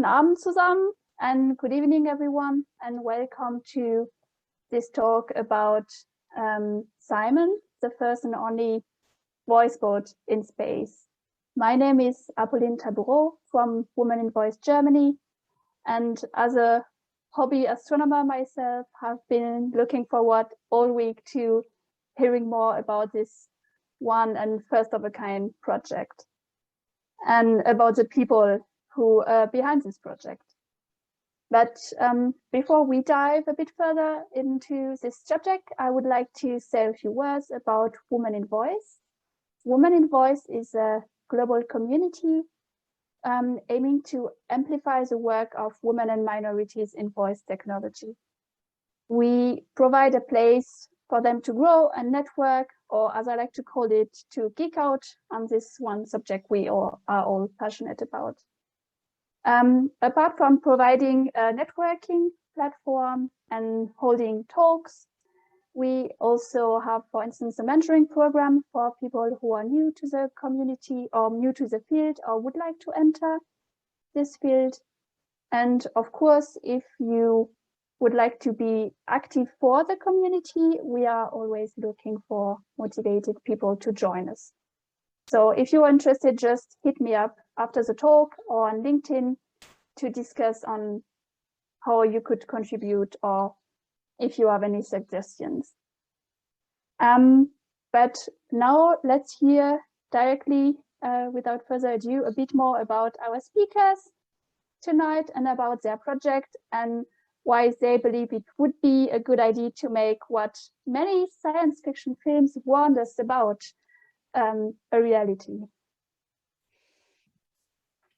Abend zusammen and good evening everyone, and welcome to this talk about CIMON, the first and only voice bot in space. My name is Apolline Tabourot from Women in Voice Germany, and as a hobby astronomer myself, have been looking forward all week to hearing more about this one and first of a kind project and about the people who are behind this project. But before we dive a bit further into this subject, I would like to say a few words about Women in Voice. Women in Voice is a global community aiming to amplify the work of women and minorities in voice technology. We provide a place for them to grow and network, or as I like to call it, to geek out on this one subject we all are all passionate about. Apart from providing a networking platform and holding talks, we also have, for instance, a mentoring program for people who are new to the community or new to the field or would like to enter this field. And of course, if you would like to be active for the community, we are always looking for motivated people to join us. So if you're interested, just hit me up after the talk or on LinkedIn to discuss on how you could contribute or if you have any suggestions. But now let's hear directly, without further ado, a bit more about our speakers tonight and about their project and why they believe it would be a good idea to make what many science fiction films warned us about a reality.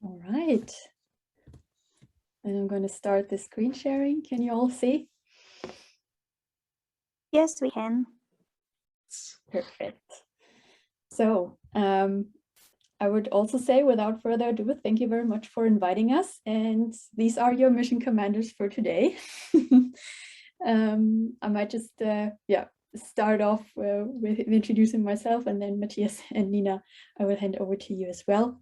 All right. And I'm going to start the screen sharing. Can you all see? Yes, we can. Perfect. So I would also say, without further ado, thank you very much for inviting us. And these are your mission commanders for today. I might just start off with introducing myself, and then Matthias and Nina, I will hand over to you as well.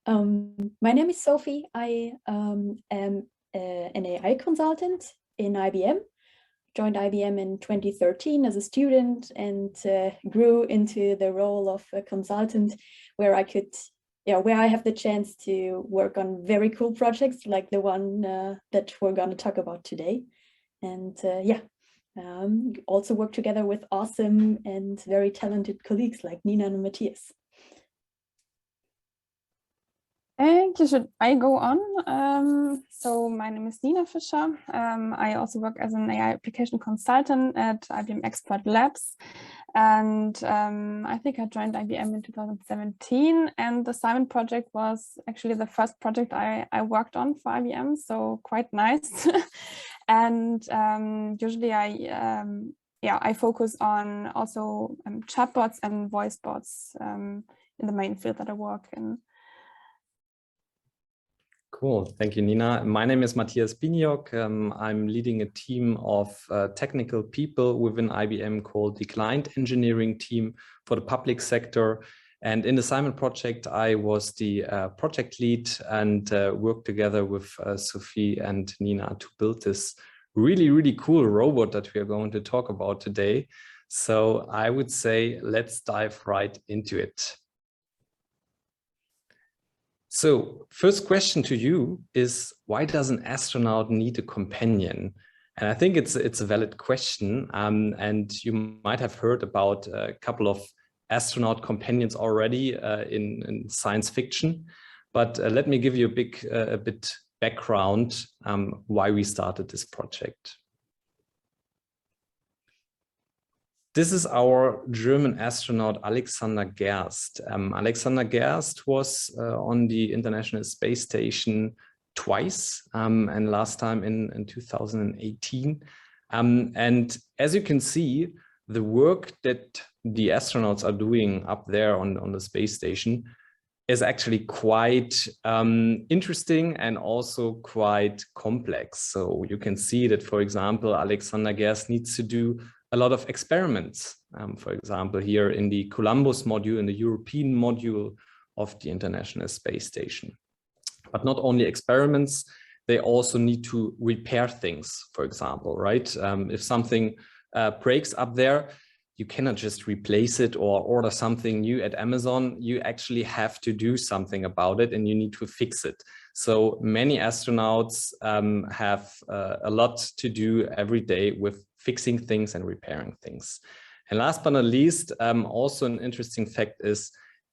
My name is Sophie. I am an AI consultant in IBM. Joined IBM in 2013 as a student and grew into the role of a consultant where I could, where I have the chance to work on very cool projects like the one that we're going to talk about today. And also work together with awesome and very talented colleagues like Nina and Matthias. Should I go on? So my name is Nina Fischer. I also work as an AI application consultant at IBM Expert Labs. And I think I joined IBM in 2017. And the CIMON project was actually the first project I worked on for IBM. So quite nice. And usually I focus on also chatbots and voice bots in the main field that I work in. Cool. Thank you, Nina. My name is Matthias Biniok. I'm leading a team of technical people within IBM called the Client Engineering Team for the public sector. And in the CIMON project, I was the project lead and worked together with Sophie and Nina to build this really, really cool robot that we are going to talk about today. So I would say, let's dive right into it. So first question to you is, why does an astronaut need a companion? And I think it's a valid question. And you might have heard about a couple of astronaut companions already in science fiction. But let me give you a bit background why we started this project. This is our German astronaut, Alexander Gerst. Alexander Gerst was on the International Space Station twice, and last time in 2018. And as you can see, the work that the astronauts are doing up there on the space station is actually quite interesting and also quite complex. So you can see that, for example, Alexander Gerst needs to do a lot of experiments, for example, here in the Columbus module, in the European module of the International Space Station. But not only experiments, they also need to repair things, for example, right? If something breaks up there, you cannot just replace it or order something new at Amazon. You actually have to do something about it and you need to fix it. So many astronauts have a lot to do every day with fixing things and repairing things. And last but not least, also an interesting fact is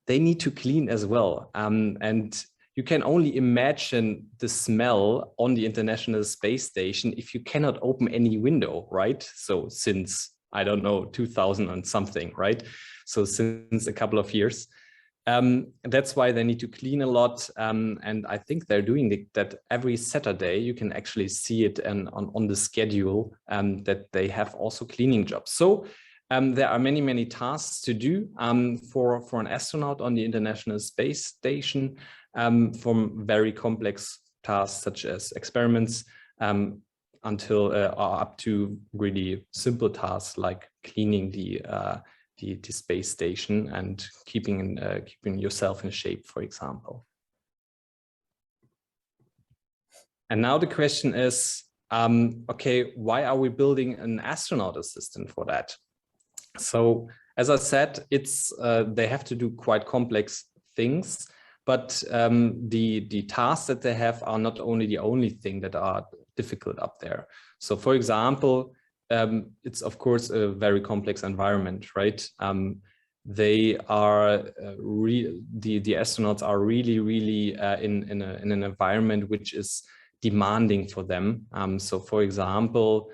they need to clean as well. And you can only imagine the smell on the International Space Station if you cannot open any window, right? So since, I don't know, 2000 and something, right? So since a couple of years. That's why they need to clean a lot. And I think they're doing that every Saturday. You can actually see it on the schedule that they have also cleaning jobs. So there are many, many tasks to do for an astronaut on the International Space Station, from very complex tasks such as experiments until up to really simple tasks like cleaning the space station and keeping yourself in shape, for example. And now the question is, okay, why are we building an astronaut assistant for that? So as I said, it's they have to do quite complex things, but the tasks that they have are not only the only thing that are difficult up there. So for example, it's of course a very complex environment, right? They are the astronauts are really in an environment which is demanding for them. So for example,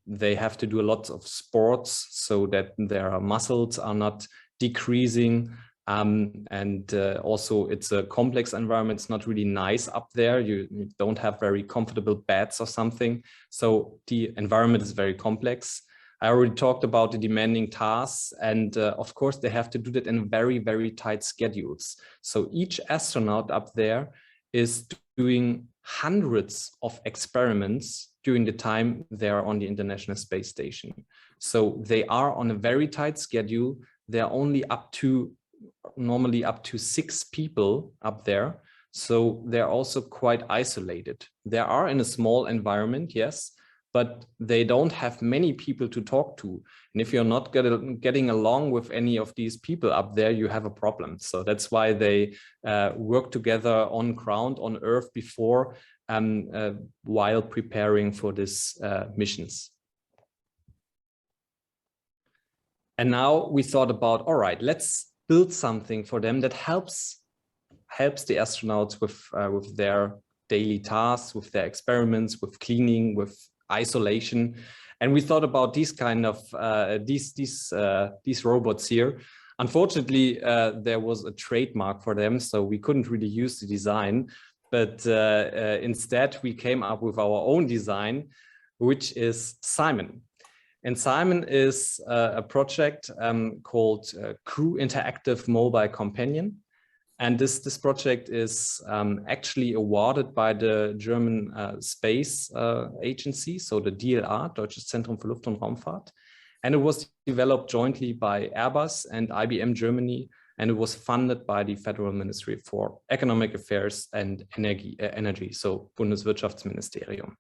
they have to do a lot of sports so that their muscles are not decreasing. And also it's a complex environment. It's not really nice up there. You don't have very comfortable beds or something. So the environment is very complex. I already talked about the demanding tasks, and of course they have to do that in very, very tight schedules. So each astronaut up there is doing hundreds of experiments during the time they are on the International Space Station. So they are on a very tight schedule. They're only normally up to 6 people up there. So they're also quite isolated. They are in a small environment, yes, but they don't have many people to talk to. And if you're not getting along with any of these people up there, you have a problem. So that's why they work together on ground, on Earth before, while preparing for these missions. And now we thought about, all right, let's build something for them that helps the astronauts with their daily tasks, with their experiments, with cleaning, with isolation. And we thought about these kind of these robots here. Unfortunately, there was a trademark for them, so we couldn't really use the design. But instead, we came up with our own design, which is CIMON. And CIMON is a project called Crew Interactive Mobile Companion. And this project is actually awarded by the German Space Agency, so the DLR, Deutsches Zentrum für Luft- und Raumfahrt. And it was developed jointly by Airbus and IBM Germany, and it was funded by the Federal Ministry for Economic Affairs and Energy, so Bundeswirtschaftsministerium.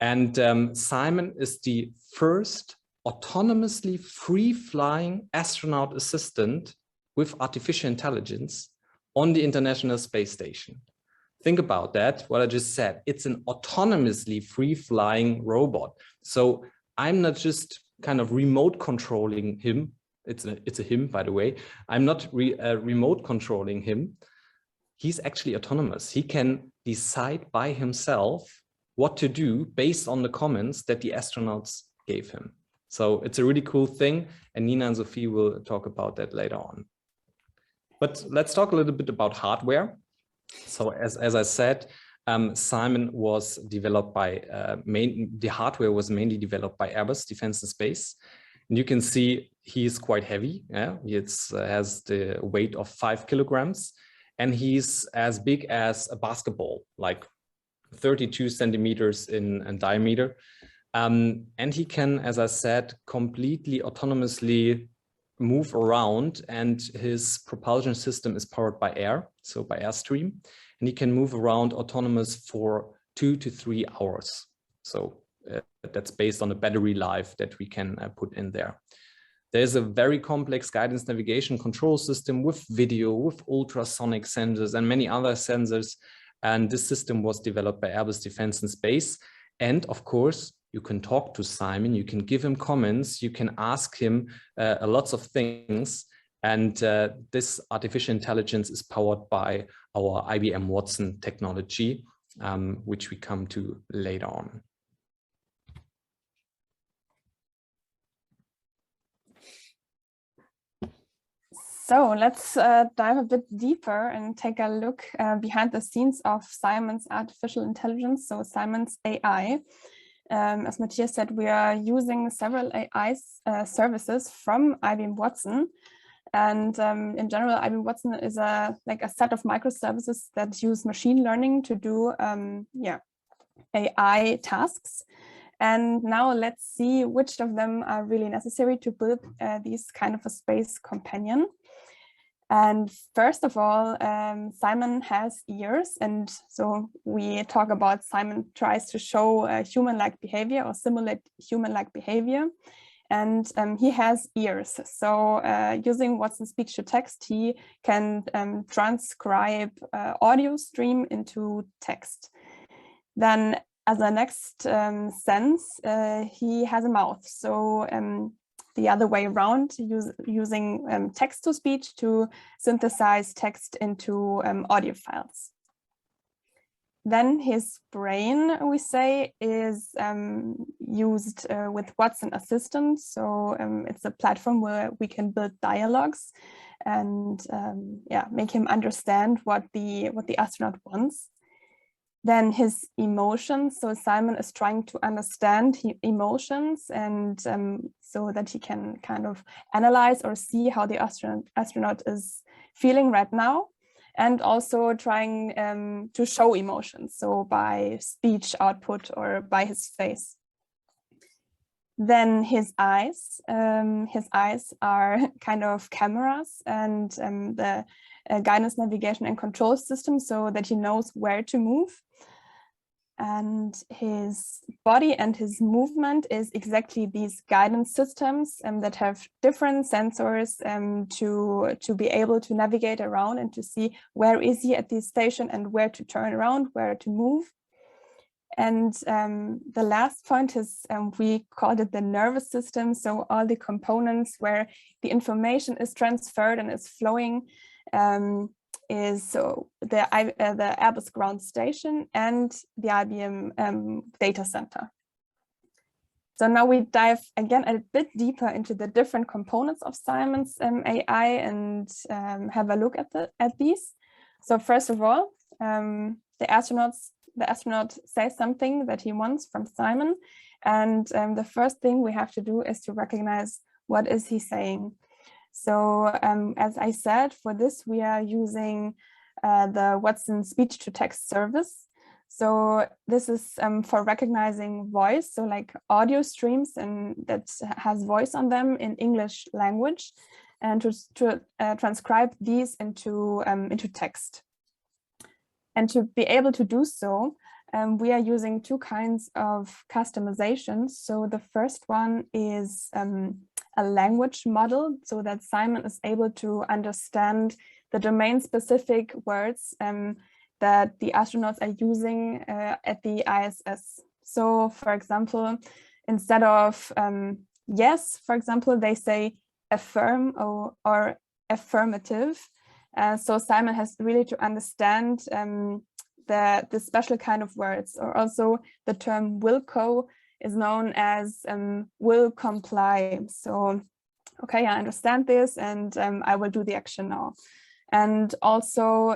And CIMON is the first autonomously free-flying astronaut assistant with artificial intelligence on the International Space Station. Think about that, what I just said. It's an autonomously free-flying robot. So I'm not just kind of remote controlling him. It's a him, by the way. I'm not remote controlling him. He's actually autonomous. He can decide by himself what to do based on the comments that the astronauts gave him. So it's a really cool thing, and Nina and Sophie will talk about that later on. But let's talk a little bit about hardware. So as I said, CIMON was developed by, the hardware was mainly developed by Airbus Defence and Space. And you can see he's quite heavy. Yeah? It has the weight of 5 kilograms, and he's as big as a basketball, like 32 centimeters in diameter. And he can, as I said, completely autonomously move around, and his propulsion system is powered by air, so by airstream. And he can move around autonomous for 2 to 3 hours. So that's based on the battery life that we can put in there. There's a very complex guidance navigation control system with video, with ultrasonic sensors and many other sensors. And this system was developed by Airbus Defence and Space. And of course, you can talk to Simon, you can give him comments, you can ask him lots of things. And this artificial intelligence is powered by our IBM Watson technology, which we come to later on. So let's dive a bit deeper and take a look behind the scenes of CIMON's artificial intelligence, so CIMON's AI. As Matthias said, we are using several AI services from IBM Watson. And in general, IBM Watson is a set of microservices that use machine learning to do AI tasks. And now let's see which of them are really necessary to build these kind of a space companion. And first of all, CIMON has ears. And so we talk about CIMON tries to show human-like behavior or simulate human-like behavior. And he has ears. So using Watson speech to text, he can transcribe audio stream into text. Then as a next sense, he has a mouth. So the other way around, using text-to-speech to synthesize text into audio files. Then his brain, we say, is used with Watson Assistant. So it's a platform where we can build dialogues and make him understand what the astronaut wants. Then his emotions. So CIMON is trying to understand emotions, and so that he can kind of analyze or see how the astronaut is feeling right now, and also trying to show emotions, so by speech output or by his face. Then his eyes are kind of cameras and the guidance, navigation and control system, so that he knows where to move. And his body and his movement is exactly these guidance systems that have different sensors to be able to navigate around and to see where is he at this station and where to turn around, where to move. And the last point is, we called it the nervous system. So all the components where the information is transferred and is flowing is so the Airbus ground station and the IBM data center. So now we dive again a bit deeper into the different components of CIMON's AI and have a look at these. So first of all, the astronaut says something that he wants from CIMON, and the first thing we have to do is to recognize what is he saying. So as I said, for this we are using the Watson speech-to-text service. So this is for recognizing voice, so like audio streams and that has voice on them in English language, and to transcribe these into text. And to be able to do so, we are using two kinds of customizations. So the first one is a language model, so that CIMON is able to understand the domain-specific words that the astronauts are using at the ISS. So, for example, instead of yes, for example, they say affirm or affirmative. So CIMON has really to understand the special kind of words, or also the term will co is known as will comply. So, okay, I understand this and I will do the action now. And also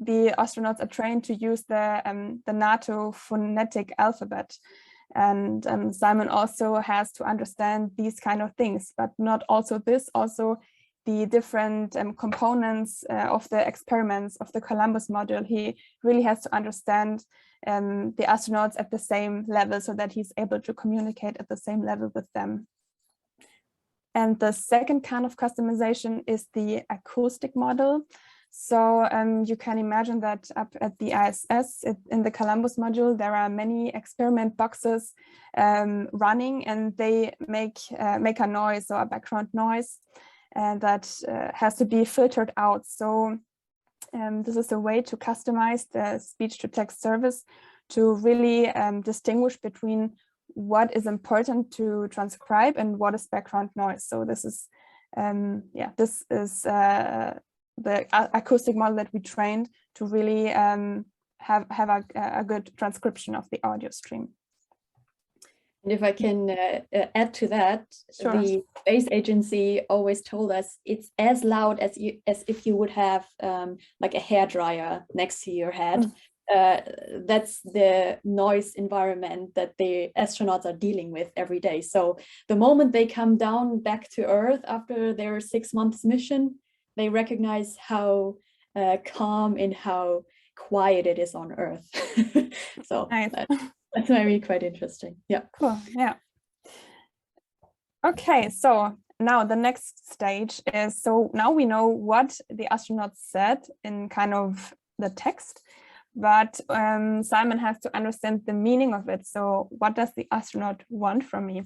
the astronauts are trained to use the NATO phonetic alphabet. And CIMON also has to understand these kind of things, but not also this, also the different components of the experiments of the Columbus module. He really has to understand the astronauts at the same level, so that he's able to communicate at the same level with them. And the second kind of customization is the acoustic model. So you can imagine that up at the ISS in the Columbus module, there are many experiment boxes running, and they make a noise or a background noise that has to be filtered out. So this is a way to customize the speech-to-text service to really distinguish between what is important to transcribe and what is background noise. So this is the acoustic model that we trained to really have a good transcription of the audio stream. And if I can add to that, sure. The space agency always told us it's as loud as if you would have like a hairdryer next to your head. That's the noise environment that the astronauts are dealing with every day. So the moment they come down back to Earth after their 6 months mission, they recognize how calm and how quiet it is on Earth. So nice. That's maybe quite interesting. Yeah. Cool. Yeah. Okay, so now the next stage is, so now we know what the astronauts said in kind of the text, but CIMON has to understand the meaning of it. So what does the astronaut want from me?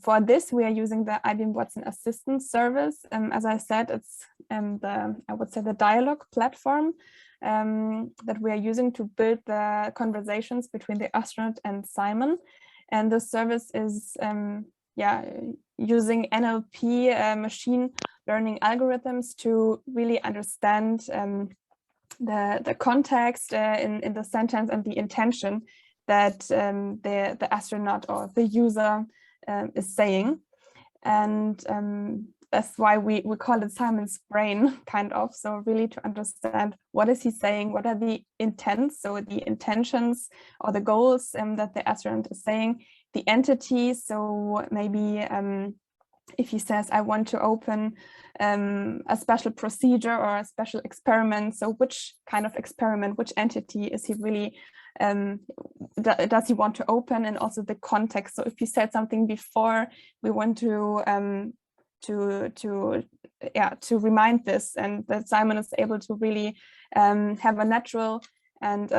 For this, we are using the IBM Watson Assistant service. As I said, it's I would say the dialogue platform that we are using to build the conversations between the astronaut and CIMON. And the service is using NLP machine learning algorithms to really understand the context in the sentence and the intention that the astronaut or the user is saying. And that's why we call it CIMON's brain, kind of. So really to understand what is he saying, what are the intents, so the intentions or the goals that the astronaut is saying, the entity. So maybe if he says, I want to open a special procedure or a special experiment, so which kind of experiment, which entity is he really, does he want to open, and also the context. So if he said something before, we want to remind this, and that CIMON is able to really have a natural and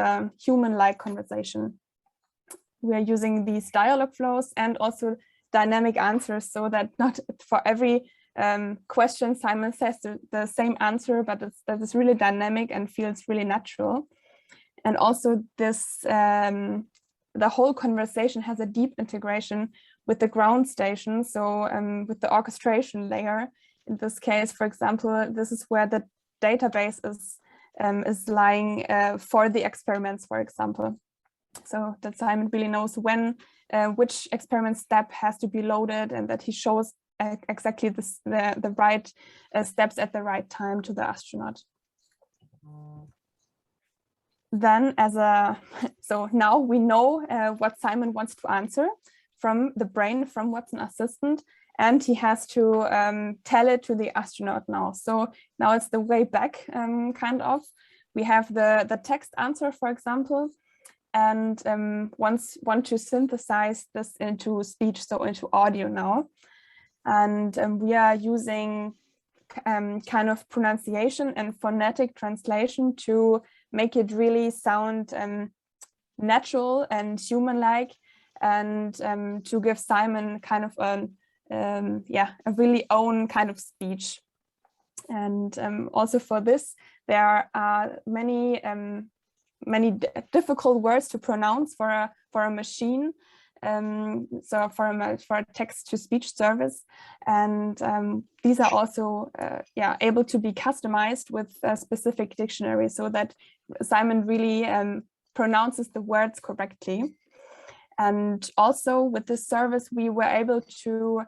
human-like conversation. We are using these dialogue flows and also dynamic answers, so that not for every question CIMON says the same answer, but that is really dynamic and feels really natural. And also this, the whole conversation has a deep integration with the ground station, so with the orchestration layer. In this case, for example, this is where the database is lying for the experiments, for example. So that CIMON really knows when which experiment step has to be loaded, and that he shows exactly the right steps at the right time to the astronaut. Then so now we know what CIMON wants to answer from the brain, from Watson Assistant, and he has to tell it to the astronaut now. So now it's the way back, kind of. We have the text answer, for example, and want to synthesize this into speech, so into audio now. And we are using kind of pronunciation and phonetic translation to make it really sound natural and human-like, and to give CIMON kind of a really own kind of speech. And also for this, there are many difficult words to pronounce for a machine. So for a text-to-speech service, and these are also able to be customized with a specific dictionary, so that CIMON really pronounces the words correctly. And also with this service, we were able to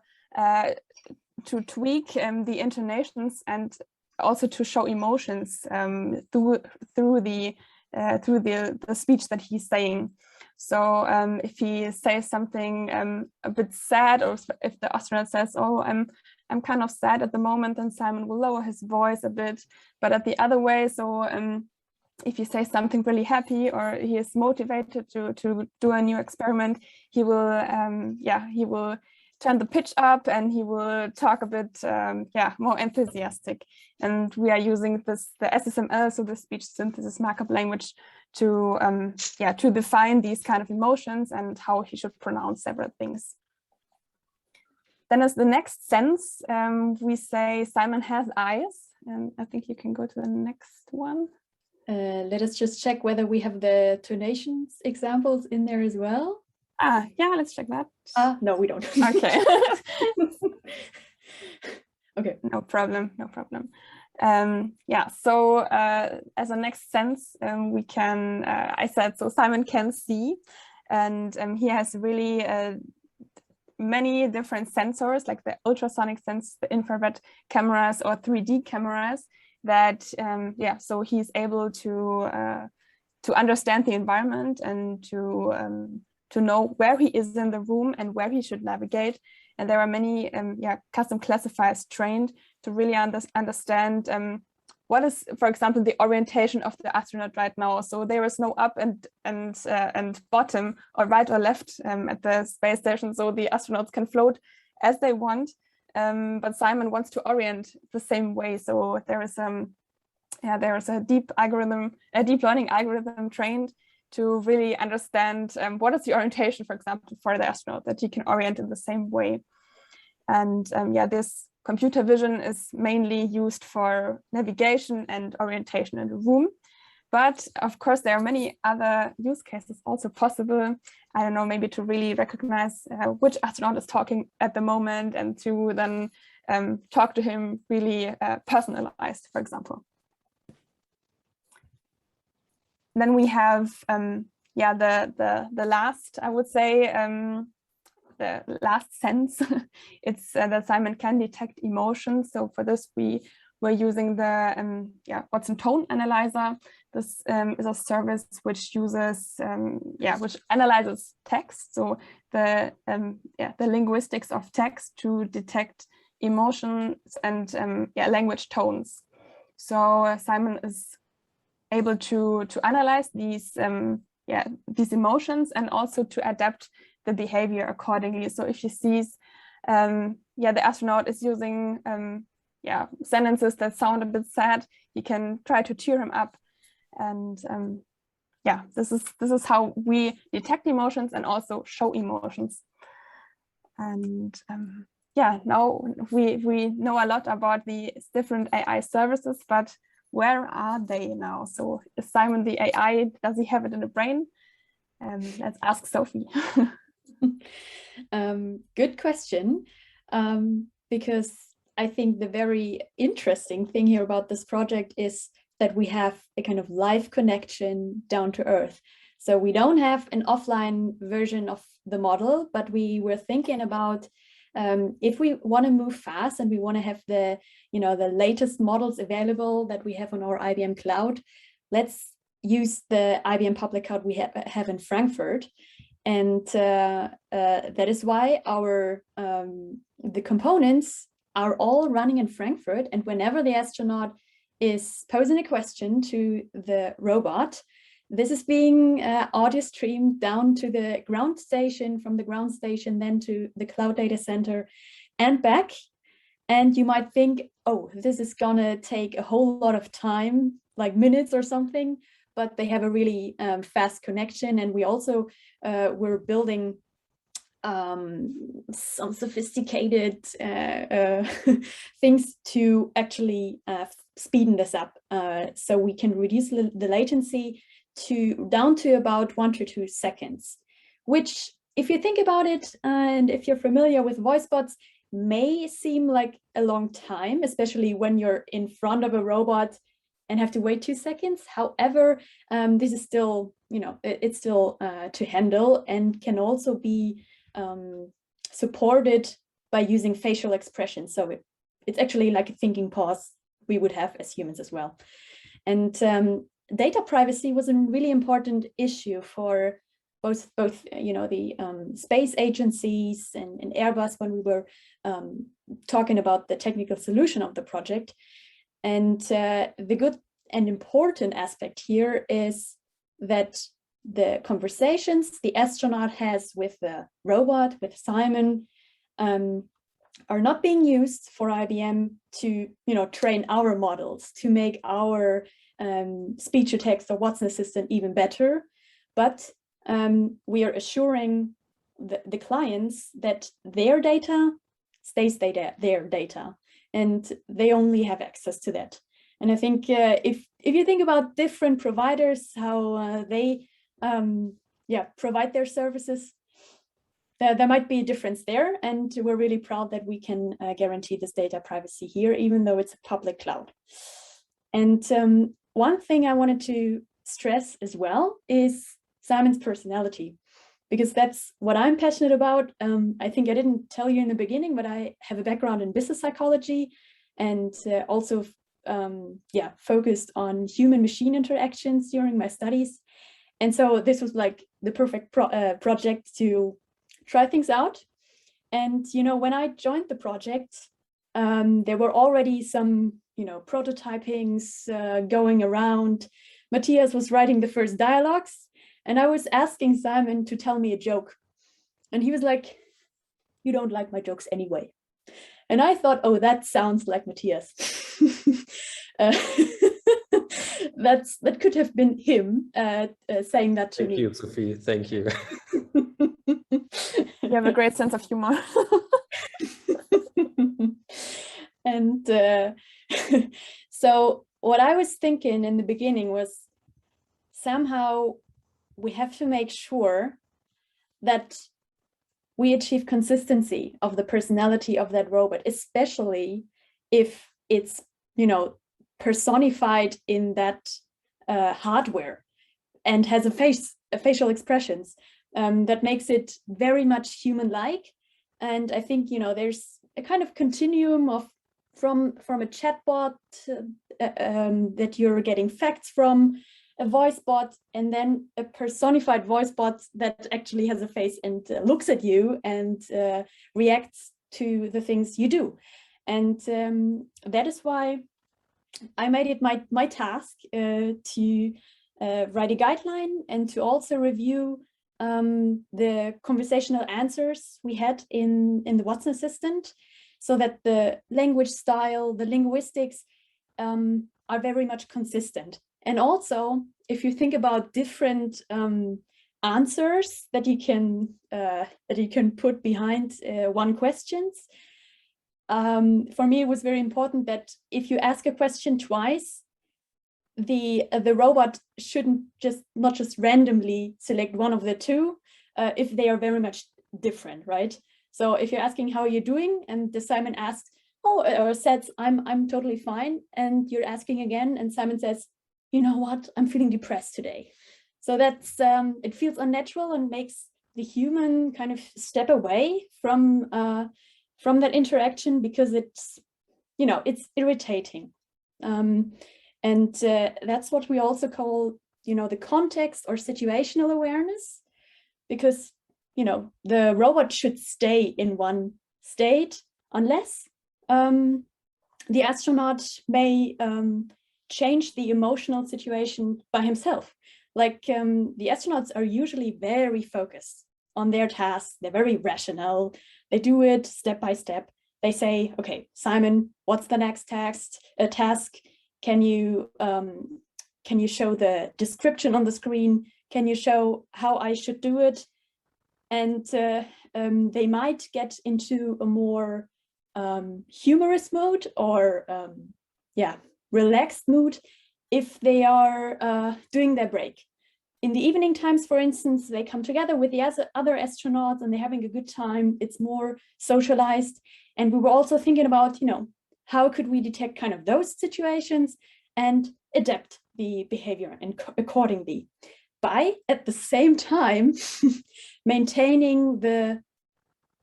tweak the intonations and also to show emotions through the speech that he's saying. So if he says something a bit sad, or if the astronaut says, "Oh, I'm kind of sad at the moment," then CIMON will lower his voice a bit. But at the other way, so if he says something really happy, or he is motivated to do a new experiment, he will turn the pitch up and he will talk a bit more enthusiastic. And we are using the SSML, so the speech synthesis markup language, to define these kind of emotions and how he should pronounce several things. Then as the next sense, we say Simon has eyes, and I think you can go to the next one. Let us just check whether we have the tonations examples in there as well. Yeah, let's check that. No, we don't. Okay. Okay. No problem. So as a next sense, we can, I said, so Simon can see, and he has really many different sensors, like the ultrasonic sense, the infrared cameras or 3D cameras that, so he's able to understand the environment and to know where he is in the room and where he should navigate. And there are many custom classifiers trained to really understand what is, for example, the orientation of the astronaut right now. So there is no up and bottom or right or left at the space station, so the astronauts can float as they want. But Simon wants to orient the same way. So there is a deep learning algorithm trained to really understand what is the orientation, for example, for the astronaut, that he can orient in the same way. And this computer vision is mainly used for navigation and orientation in the room. But of course, there are many other use cases also possible. I don't know, maybe to really recognize which astronaut is talking at the moment and to then talk to him really personalized, for example. Then we have, the last, I would say, the last sense. It's that Simon can detect emotions. So for this, we were using the Watson Tone Analyzer. This is a service which uses, which analyzes text. So the linguistics of text to detect emotions and language tones. So Simon is able to analyze these emotions and also to adapt the behavior accordingly. So if he sees the astronaut is using sentences that sound a bit sad, he can try to cheer him up. And this is how we detect emotions and also show emotions. And now we know a lot about the different AI services, but where are they now? So is Simon the AI? Does he have it in the brain? Let's ask Sophie. Good question, because I think the very interesting thing here about this project is that we have a kind of live connection down to earth. So we don't have an offline version of the model, but we were thinking about if we want to move fast and we want to have the latest models available that we have on our IBM cloud, let's use the IBM public cloud we have in Frankfurt. And that is why our the components are all running in Frankfurt. And whenever the astronaut is posing a question to the robot, this is being audio streamed down to the ground station, from the ground station then to the cloud data center and back. And you might think, oh, this is gonna take a whole lot of time, like minutes or something, but they have a really fast connection. And we also were building some sophisticated things to actually speeden this up, so we can reduce the latency down to about 1 to 2 seconds, which, if you think about it, and if you're familiar with voice bots, may seem like a long time, especially when you're in front of a robot and have to wait 2 seconds. However, this is still, it's still to handle and can also be supported by using facial expressions. So it's actually like a thinking pause we would have as humans as well. And data privacy was a really important issue for both the space agencies and Airbus when we were talking about the technical solution of the project. And the good and important aspect here is that the conversations the astronaut has with the robot, with Simon, are not being used for IBM to, train our models, to make our speech to text or Watson assistant even better. But we are assuring the clients that their data stays their data, and they only have access to that. And I think if you think about different providers, how they provide their services, there might be a difference there. And we're really proud that we can guarantee this data privacy here, even though it's a public cloud. And one thing I wanted to stress as well is CIMON's personality, because that's what I'm passionate about. I think I didn't tell you in the beginning, but I have a background in business psychology and also focused on human-machine interactions during my studies. And so this was like the perfect project to try things out. And, when I joined the project, there were already some, prototypings going around. Matthias was writing the first dialogues, and I was asking CIMON to tell me a joke. And he was like, "You don't like my jokes anyway." And I thought, oh, that sounds like Matthias. That could have been him saying that to me. Thank you, Sophie. Thank you. You have a great sense of humor. And so what I was thinking in the beginning was somehow we have to make sure that we achieve consistency of the personality of that robot, especially if it's, personified in that hardware and has facial expressions that makes it very much human-like. And I think, there's a kind of continuum of from a chatbot that you're getting facts from, a voice bot, and then a personified voice bot that actually has a face and looks at you and reacts to the things you do. And that is why I made it my task to write a guideline and to also review the conversational answers we had in the Watson Assistant, so that the language style, the linguistics are very much consistent. And also, if you think about different answers that you can put behind one questions, for me, it was very important that if you ask a question twice, the robot shouldn't not just randomly select one of the two if they are very much different, right? So if you're asking how are you doing, and the CIMON asks, or says I'm totally fine, and you're asking again, and CIMON says, you know what, I'm feeling depressed today. So that's it feels unnatural and makes the human kind of step away from that interaction, because it's it's irritating. And that's what we also call the context or situational awareness, because the robot should stay in one state unless the astronaut may change the emotional situation by himself. Like the astronauts are usually very focused on their tasks. They're very rational. They do it step by step. They say, okay, CIMON, what's the next task? Can you show the description on the screen? Can you show how I should do it? And they might get into a more humorous mood or relaxed mood if they are doing their break. In the evening times, for instance, they come together with the other astronauts and they're having a good time. It's more socialized. And we were also thinking about, how could we detect kind of those situations and adapt the behavior and accordingly, by at the same time maintaining the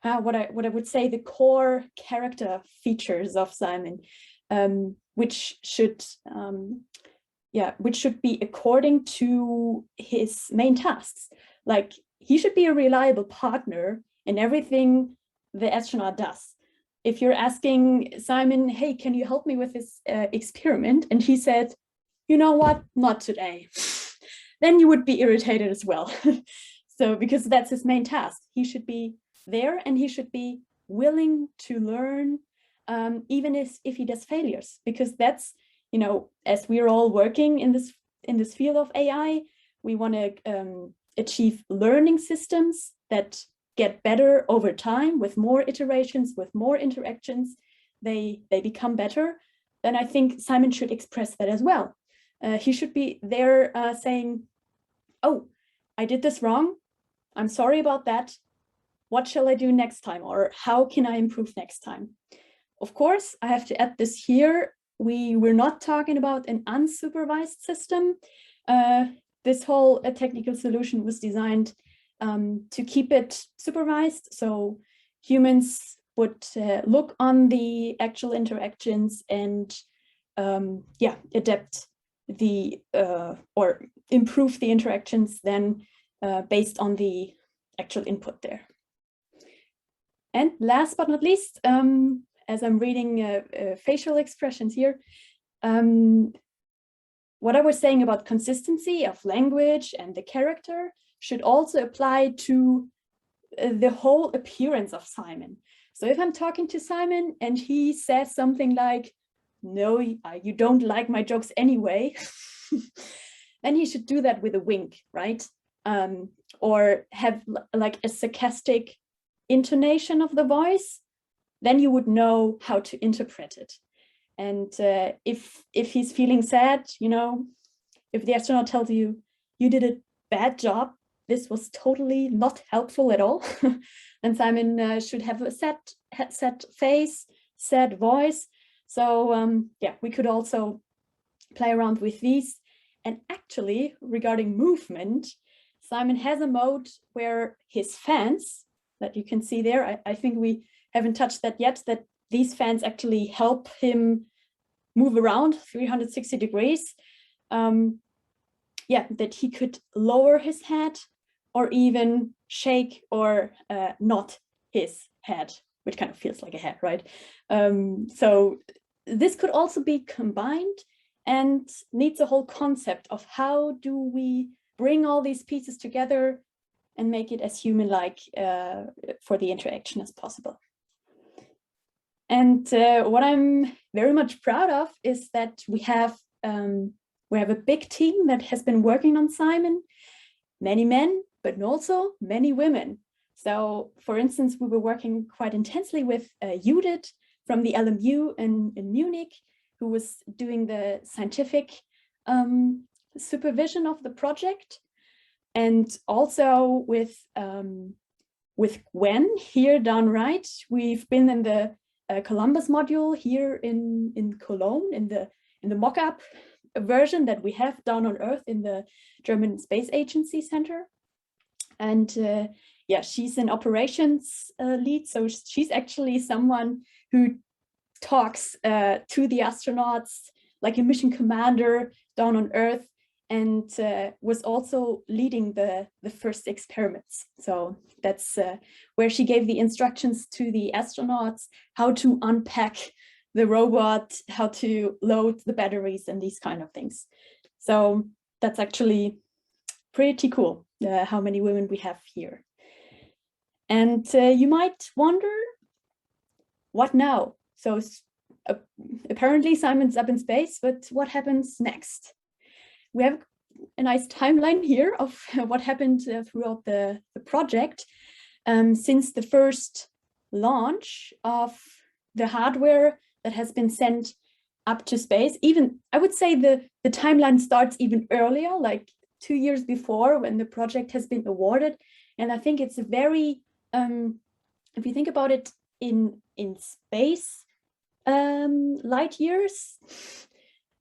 what I would say the core character features of CIMON, which should be according to his main tasks. Like, he should be a reliable partner in everything the astronaut does. If you're asking CIMON, hey, can you help me with this experiment? And he said, you know what, not today. Then you would be irritated as well. So, because that's his main task. He should be there and he should be willing to learn, even if he does failures, because that's, you know, as we're all working in this field of AI, we want to achieve learning systems that get better over time with more iterations, with more interactions. They become better. Then I think CIMON should express that as well. He should be there saying, oh, I did this wrong. I'm sorry about that. What shall I do next time? Or how can I improve next time? Of course, I have to add this here. We're not talking about an unsupervised system. This whole technical solution was designed to keep it supervised. So humans would look on the actual interactions and adapt the or improve the interactions then based on the actual input there. And last but not least, as I'm reading facial expressions here, what I was saying about consistency of language and the character should also apply to the whole appearance of CIMON. So if I'm talking to CIMON and he says something like, no, you don't like my jokes anyway, then he should do that with a wink, right? Or have like a sarcastic intonation of the voice, then you would know how to interpret it. And if he's feeling sad, you know, if the astronaut tells you, you did a bad job, this was totally not helpful at all, then CIMON should have a sad face, sad voice. So yeah, we could also play around with these. And actually, regarding movement, CIMON has a mode where his fans, that you can see there, I think we haven't touched that yet, that these fans actually help him move around 360 degrees. Yeah, that he could lower his head or even shake or nod his head, which kind of feels like a head, right? So this could also be combined and needs a whole concept of how do we bring all these pieces together and make it as human-like for the interaction as possible. And what I'm very much proud of is that we have a big team that has been working on CIMON, many men, but also many women. So for instance, we were working quite intensely with Judith from the LMU in Munich, who was doing the scientific supervision of the project. And also with Gwen here down right, we've been in the Columbus module here in Cologne, in the mock-up version that we have down on Earth in the German Space Agency Center. And yeah, she's an operations lead, so she's actually someone who talks to the astronauts like a mission commander down on Earth, and was also leading the first experiments. So that's where she gave the instructions to the astronauts how to unpack the robot, how to load the batteries and these kind of things. So that's actually pretty cool how many women we have here. And you might wonder, what now? So apparently CIMON's up in space, but what happens next? We have a nice timeline here of what happened throughout the project since the first launch of the hardware that has been sent up to space. Even, I would say the timeline starts even earlier, like 2 years before when the project has been awarded. And I think it's a very, if you think about it in space light years,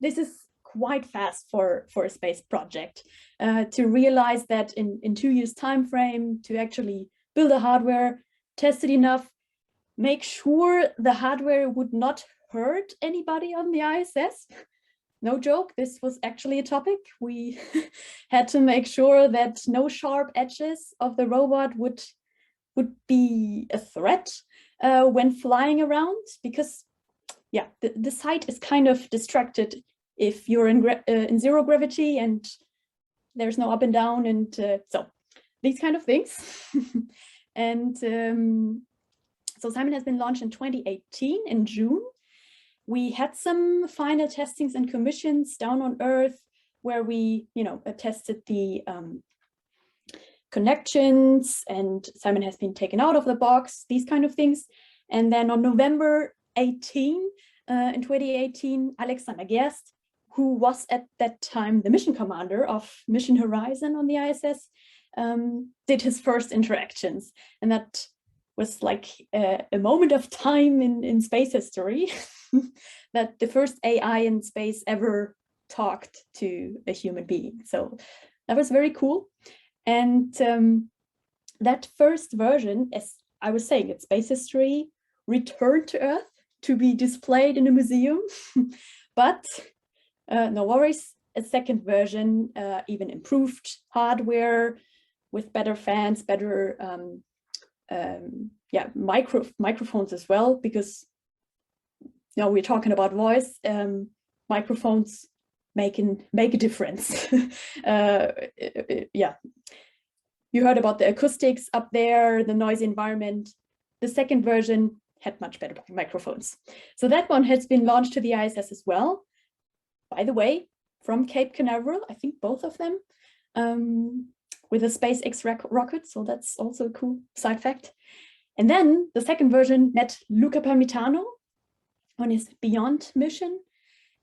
this is quite fast for a space project to realize that in 2 years time frame to actually build a hardware, test it enough, make sure the hardware would not hurt anybody on the ISS. No joke, this was actually a topic. We had to make sure that no sharp edges of the robot would be a threat when flying around, because yeah, the site is kind of distracted if you're in zero gravity and there's no up and down, and so these kind of things. And So CIMON has been launched in 2018 in June. We had some final testings and commissions down on Earth where we, tested the connections, and CIMON has been taken out of the box, these kind of things. And then on November 18, in 2018, Alexander Gerst, who was at that time the mission commander of Mission Horizon on the ISS, did his first interactions. And that was like a moment of time in space history that the first AI in space ever talked to a human being. So that was very cool. And that first version, as I was saying, it's space history, returned to Earth to be displayed in a museum. But no worries, a second version, even improved hardware with better fans, better microphones as well, because we're talking about voice. Microphones make a difference. You heard about the acoustics up there, the noisy environment. The second version had much better microphones. So that one has been launched to the ISS as well. By the way, from Cape Canaveral, I think both of them, with a SpaceX rocket. So that's also a cool side fact. And then the second version met Luca Parmitano on his Beyond mission.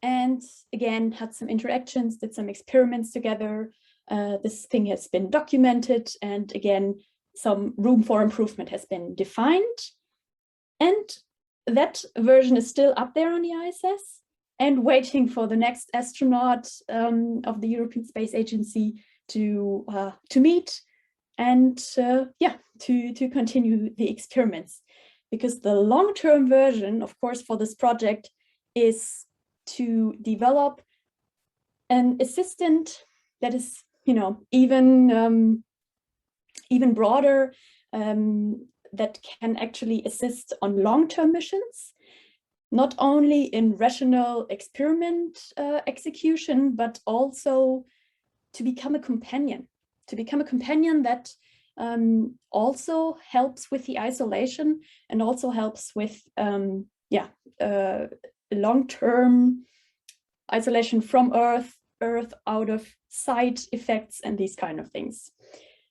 And again, had some interactions, did some experiments together. This thing has been documented, and again, some room for improvement has been defined. And that version is still up there on the ISS and waiting for the next astronaut of the European Space Agency to meet and to continue the experiments. Because the long-term version, of course, for this project is to develop an assistant that is, even broader, that can actually assist on long-term missions, not only in rational experiment execution, but also to become a companion that also helps with the isolation and also helps with long-term isolation from Earth out of sight effects and these kind of things.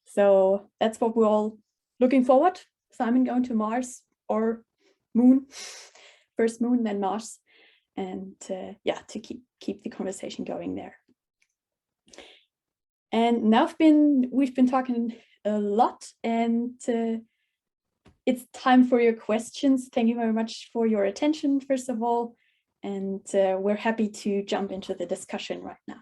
So that's what we're all looking forward. CIMON going to Mars or Moon, first Moon, then Mars, and to keep the conversation going there. And now we've been talking a lot, and it's time for your questions. Thank you very much for your attention, first of all, and we're happy to jump into the discussion right now.